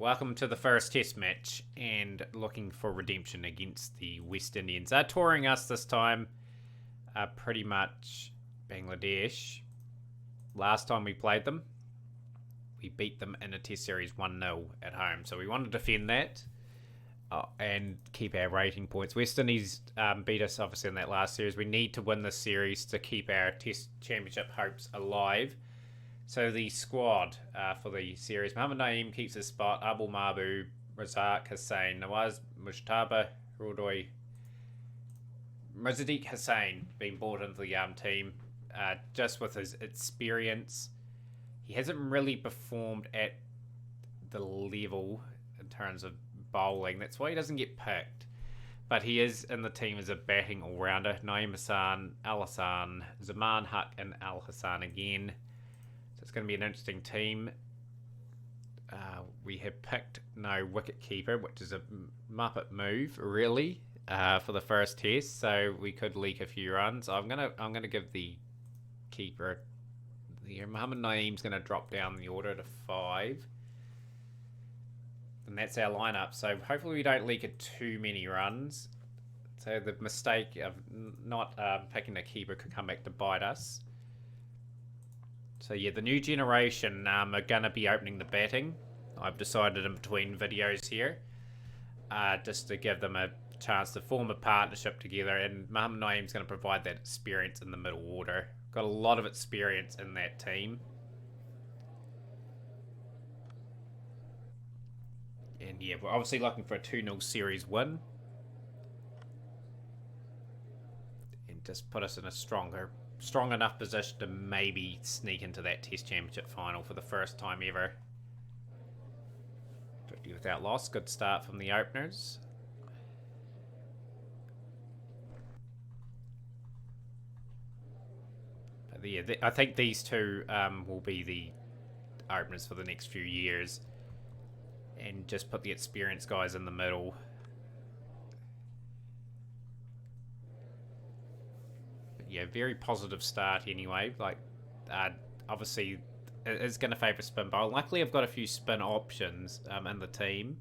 Welcome to the first test match and looking for redemption against the West Indians. They're touring us this time, pretty much Bangladesh. Last time we played them, we beat them in a test series 1-0 at home. So we want to defend that and keep our rating points. West Indies beat us obviously in that last series. We need to win this series to keep our test championship hopes alive. So the squad for the series: Mohammad Naeem keeps his spot. Abul Mahbub, Razak Hussain, Nawaz Mujtaba, Rudoy, Razadiq Hussain being brought into the team just with his experience. He hasn't really performed at the level in terms of bowling. That's why he doesn't get picked. But he is in the team as a batting all-rounder. Naeem Hassan, Al Hassan, Zaman Haq and Al Hassan again. It's going to be an interesting team. We have picked no wicket keeper, which is a muppet move, really, for the first test. So we could leak a few runs. I'm gonna give the keeper. Mohammad Naeem's going to drop down the order to 5, and that's our lineup. So hopefully we don't leak too many runs. So the mistake of not picking a keeper could come back to bite us. So yeah, the new generation are going to be opening the batting. I've decided in between videos here, just to give them a chance to form a partnership together. And Mohammad Naeem's going to provide that experience in the middle order. Got a lot of experience in that team. And yeah, we're obviously looking for a 2-0 series win. And just put us in a strong enough position to maybe sneak into that Test Championship final for the first time ever. 50 without loss. Good start from the openers. But yeah, I think these two will be the openers for the next few years. And just put the experienced guys in the middle. Yeah, very positive start anyway. Like, obviously, it's going to favour spin bowl. Luckily, I've got a few spin options in the team.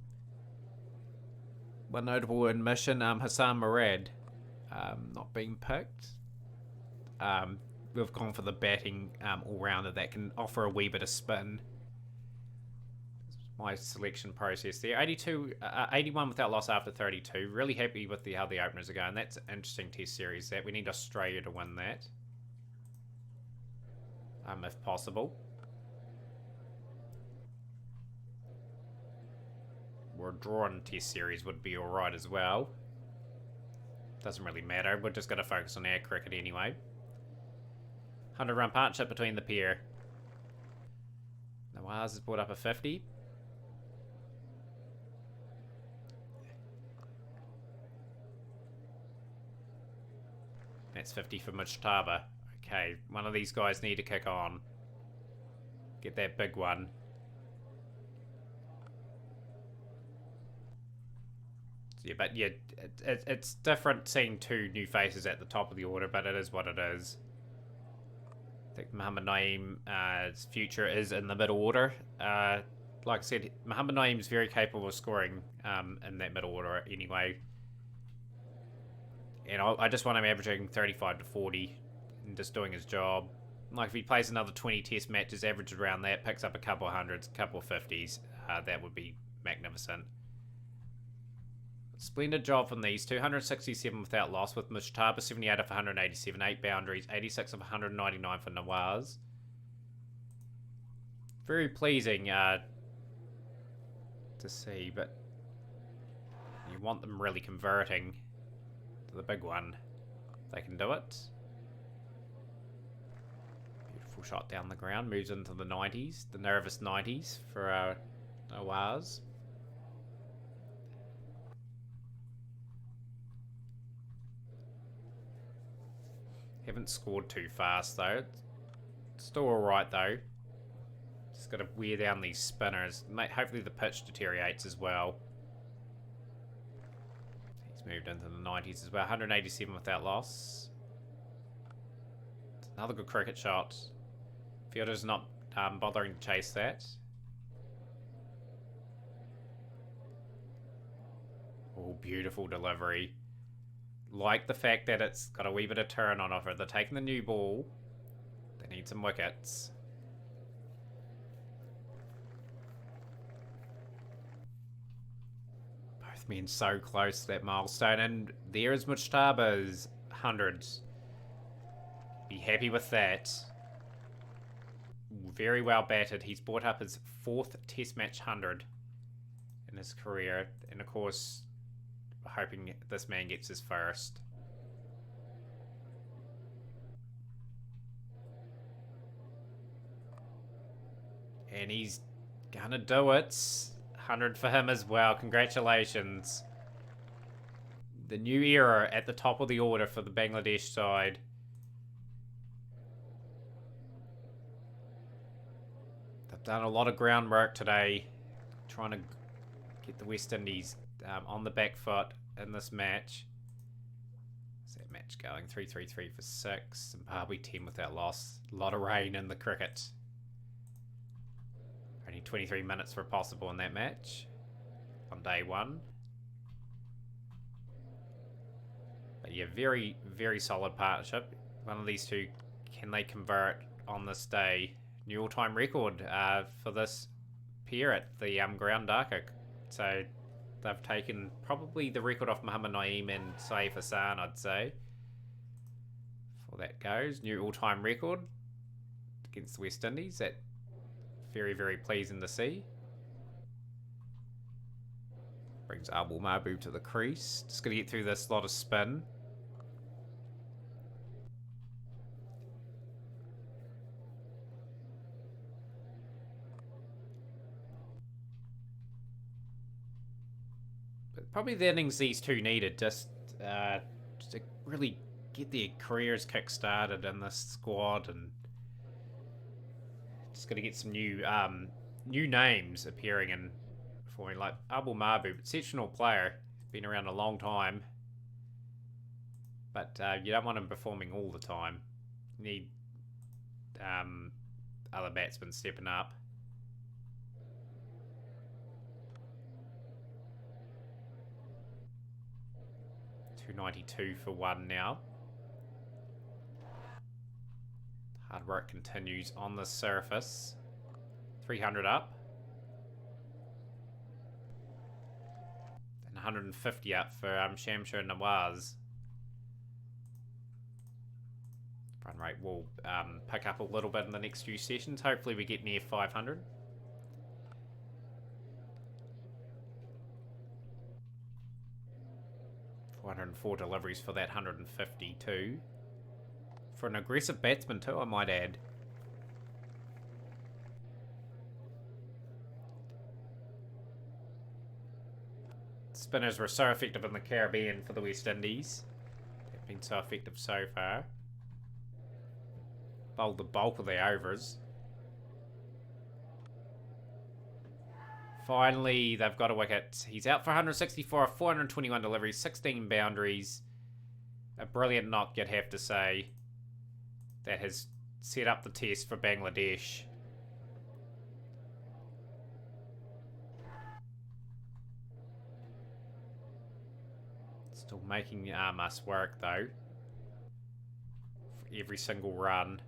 One notable admission, Hassan Murad not being picked. We've gone for the batting all-rounder that can offer a wee bit of spin. My selection process there. 81 without loss after 32. Really happy with how the openers are going. That's an interesting test series. That we need Australia to win that, if possible. Or a drawn test series would be alright as well. Doesn't really matter. We're just going to focus on our cricket anyway. 100-run partnership between the pair. Nawaz has brought up a 50. That's 50 for Mujtaba. Okay, one of these guys need to kick on. Get that big one. Yeah, but yeah, it's different seeing two new faces at the top of the order, but it is what it is. I think Mohammad Naeem's future is in the middle order. Like I said, Mohammad Naeem's very capable of scoring in that middle order anyway. And I just want him averaging 35 to 40 and just doing his job. Like if he plays another 20 test matches, averages around that, picks up a couple of hundreds, a couple of 50s, that would be magnificent. Splendid job from these. 267 without loss with Mujtaba, 78 of 187, 8 boundaries, 86 of 199 for Nawaz. Very pleasing to see, but you want them really converting to the big one. They can do it. Beautiful shot down the ground. Moves into the 90s. The nervous 90s for Nawaz. Haven't scored too fast though. It's still alright though. Just got to wear down these spinners. Hopefully the pitch deteriorates as well. He's moved into the 90s as well. 187 without loss. Another good cricket shot. Fielder's not bothering to chase that. Oh, beautiful delivery. Like the fact that it's got a wee bit of turn on offer. They're taking the new ball. They need some wickets. Both men so close to that milestone. And there is Mujtaba's 100s. Be happy with that. Very well batted. He's brought up his 4th Test match 100 in his career. And of course, hoping this man gets his first. And he's gonna do it. 100 for him as well. Congratulations. The new era at the top of the order for the Bangladesh side. They've done a lot of groundwork today, trying to get the West Indies on the back foot in this match. What's that match going? 3-3-3 for 6. Zimbabwe 10 without loss. A lot of rain in the cricket. Only 23 minutes were possible in that match on day 1. But yeah, very, very solid partnership. One of these two, can they convert on this day? New all-time record for this pair at the Ground Dhaka. So they've taken probably the record off Muhammad Naeem and Saif Hassan, I'd say. Before that goes, new all-time record against the West Indies. That very, very pleasing to see. Brings Abul Mahbub to the crease. Just going to get through this lot of spin. But probably the innings these two needed just to really get their careers kick-started in this squad, and just got to get some new names appearing in for me, like Abul Mahbub, exceptional player, been around a long time, but you don't want him performing all the time. You need other batsmen stepping up. $292 for 1 now. Hard work continues on the surface. 300 up. And 150 up for Shamsher Nawaz. Run rate will pick up a little bit in the next few sessions. Hopefully we get near 500. $404 deliveries for that 152. For an aggressive batsman too, I might add. Spinners were so effective in the Caribbean for the West Indies. They've been so effective so far. Bowled the bulk of their overs. Finally, they've got a wicket. He's out for 164, 421 deliveries, 16 boundaries. A brilliant knock, you'd have to say. That has set up the test for Bangladesh. Still making us work though. For every single run.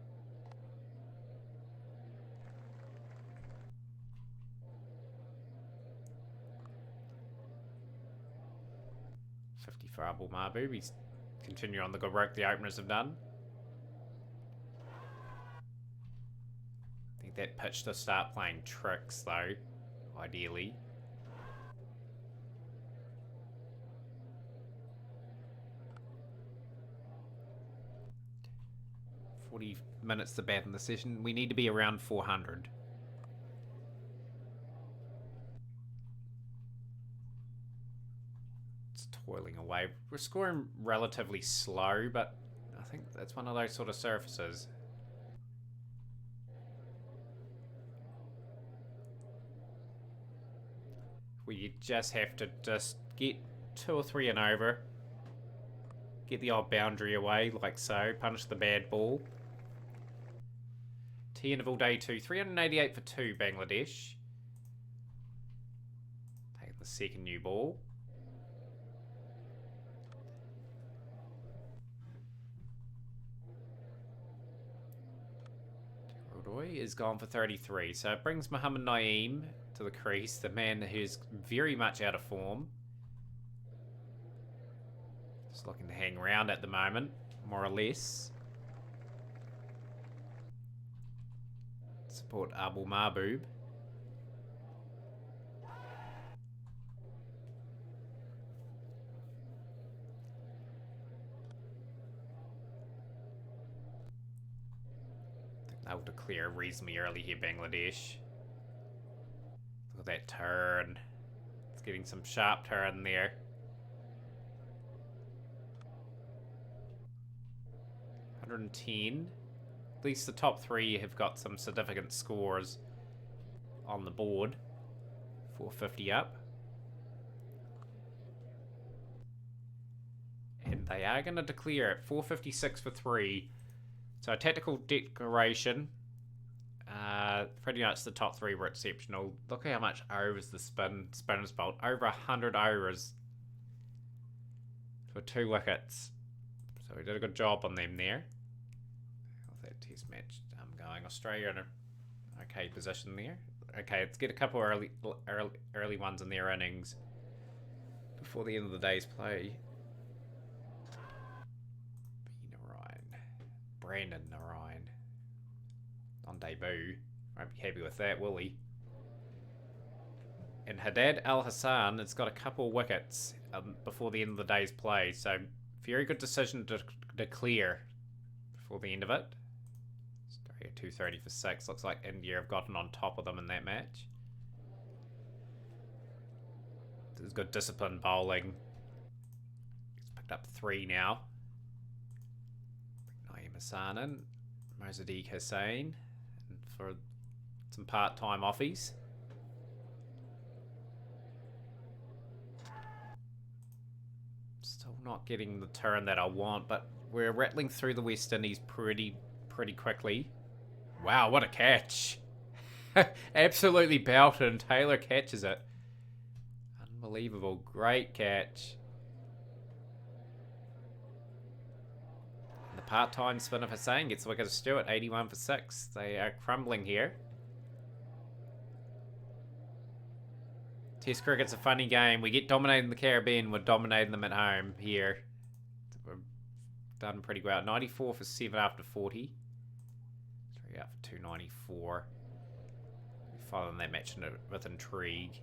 For Abul Mahbub, he's continuing on the good work the openers have done. I think that pitch to start playing tricks though, ideally. $40 minutes to bat in the session. We need to be around 400. Toiling away. We're scoring relatively slow, but I think that's one of those sort of surfaces. We just have to just get 2 or 3 and over. Get the odd boundary away, like so. Punish the bad ball. T-interval day 2. 388 for 2, Bangladesh. Take the second new ball. is gone for 33. So it brings Mohamed Naeem to the crease, the man who's very much out of form. Just looking to hang around at the moment, more or less. Support Abu Mahbub. They'll declare reasonably early here, Bangladesh. Look at that turn. It's getting some sharp turn there. 110. At least the top three have got some significant scores on the board. 450 up. And they are going to declare it. 456 for 3. So a tactical declaration. Pretty much the top three were exceptional. Look how much overs the spinners bowled. Over 100 overs for 2 wickets. So we did a good job on them there. How's that test match going? Australia in a okay position there. Okay, let's get a couple early ones in their innings before the end of the day's play. Brandon Narayan on debut. Won't be happy with that, will he? And Haddad Al Hassan has got a couple wickets before the end of the day's play, so very good decision to declare before the end of it. Australia 230 for 6. Looks like India have gotten on top of them in that match. There's good disciplined bowling. He's picked up 3 now. Hassan and Mosaddek Hussain for some part-time offies. Still not getting the turn that I want, but we're rattling through the West Indies pretty quickly. Wow, what a catch. Absolutely belted, and Taylor catches it. Unbelievable. Great catch. Part-time spin of Hussain gets the wicket of Stewart, 81 for 6. They are crumbling here. Test cricket's a funny game. We get dominated in the Caribbean, we're dominating them at home here. We've done pretty well. 94 for 7 after 40. 3 out for 294. Following that match with intrigue.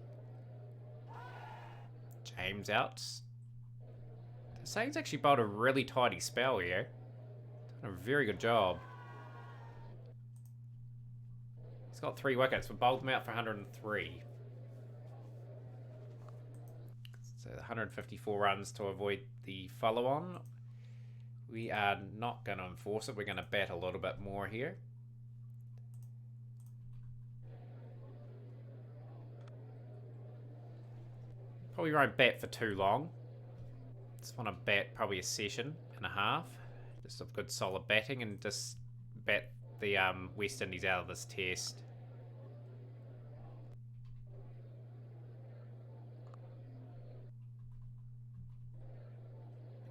James out. Hussein's actually bowled a really tidy spell here. A very good job. He's got 3 wickets. We bowled him out for 103. So 154 runs to avoid the follow-on. We are not going to enforce it. We're going to bat a little bit more here. Probably won't bat for too long. Just want to bat probably a session and a half. Just a good solid batting and just bat the West Indies out of this test.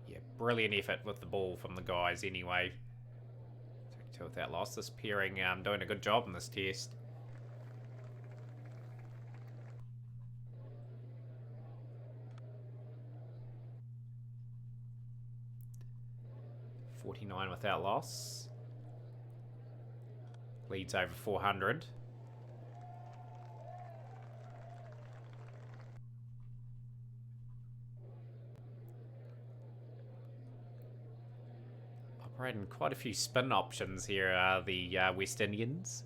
Yeah, brilliant effort with the ball from the guys anyway. 32 without loss. This pairing doing a good job in this test. .49 without loss. Leads over 400. Operating quite a few spin options here are the West Indians.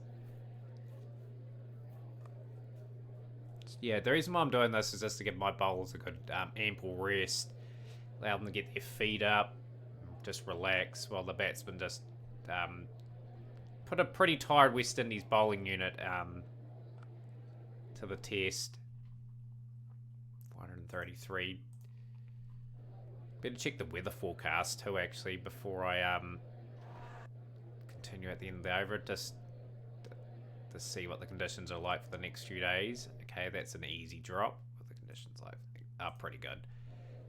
Yeah, the reason why I'm doing this is just to give my bowlers a good ample rest. Allow them to get their feet up. Just relax while the batsman just put a pretty tired West Indies bowling unit to the test. 433. Better check the weather forecast too, actually, before I continue at the end of the over. Just to see what the conditions are like for the next few days. Okay, that's an easy drop. What the conditions are pretty good.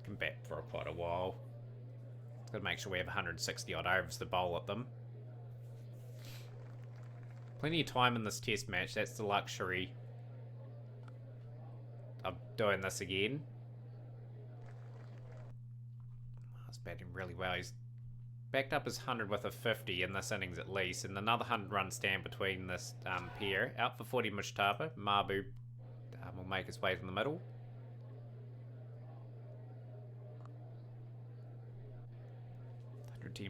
Can bat for quite a while. Got to make sure we have 160 odd overs to bowl at them. plenty of time in this test match. That's the luxury of doing this again. He's batting really well. He's backed up his 100 with a 50 in this innings at least, and another 100-run stand between this pair. Out for 40 Mushtaba. Mahbub will make his way to the middle.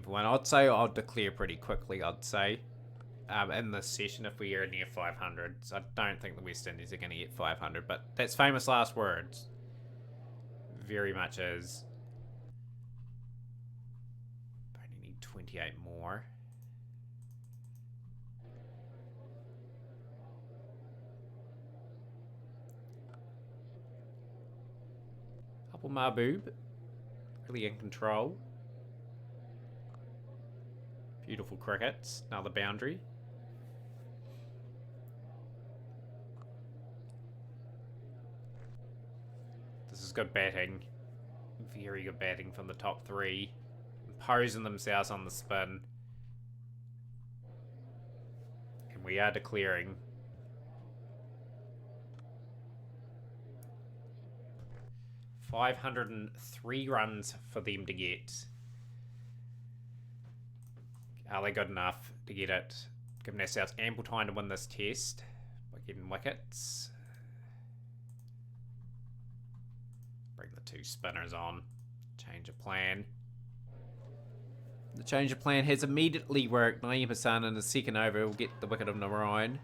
For one. I'd say I'll declare pretty quickly, I'd say, in this session if we are near 500. So I don't think the West Indies are going to get 500, but that's famous last words. Very much is. Only need 28 more. Abdul Mahbub, really in control. Beautiful crickets. Another boundary. This is good batting. Very good batting from the top three. Imposing themselves on the spin. And we are declaring. $503 runs for them to get. Are they good enough to get it? Giving ourselves ample time to win this test by getting wickets. Bring the two spinners on. Change of plan. The change of plan has immediately worked. Naeem Hassan in the second over will get the wicket of Narayan.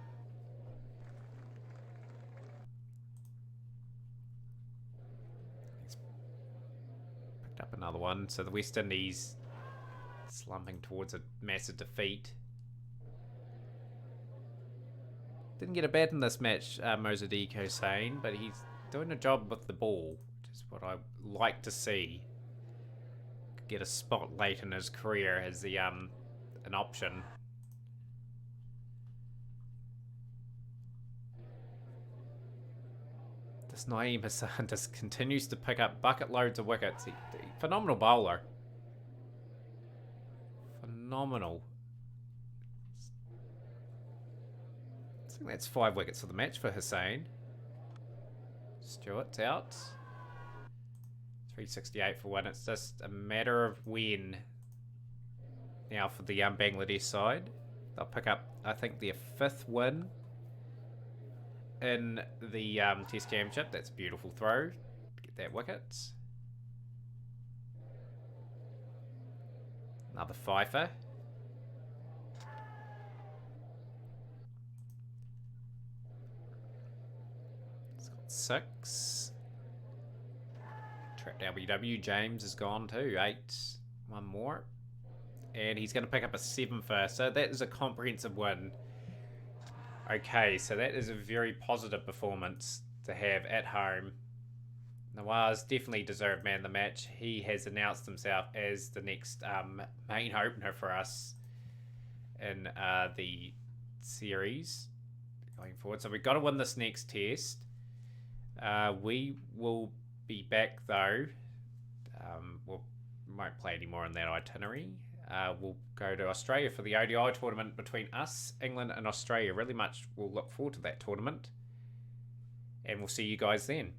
He's picked up another one. So the West Indies slumping towards a massive defeat. Didn't get a bat in this match, Mosaddek Hossain, but he's doing a job with the ball, which is what I like to see. Could get a spot late in his career as the an option. This Naeem Hassan just continues to pick up bucket loads of wickets. Phenomenal bowler. Phenomenal. I think that's 5 wickets for the match for Hussain. Stewart's out. 368 for 1. It's just a matter of when now for the Bangladesh side. They'll pick up, I think, their 5th win in the Test Championship. That's a beautiful throw. Get that wicket. Another fifer. It's got 6. Trapped LBW. James is gone too. 8. One more. And he's going to pick up a 7 first. So that is a comprehensive win. Okay, so that is a very positive performance to have at home. Nawaz definitely deserved man of the match. He has announced himself as the next main opener for us in the series going forward. So we've got to win this next test. We will be back though. We won't play anymore in that itinerary. We'll go to Australia for the ODI tournament between us, England and Australia. Really much we'll look forward to that tournament. And we'll see you guys then.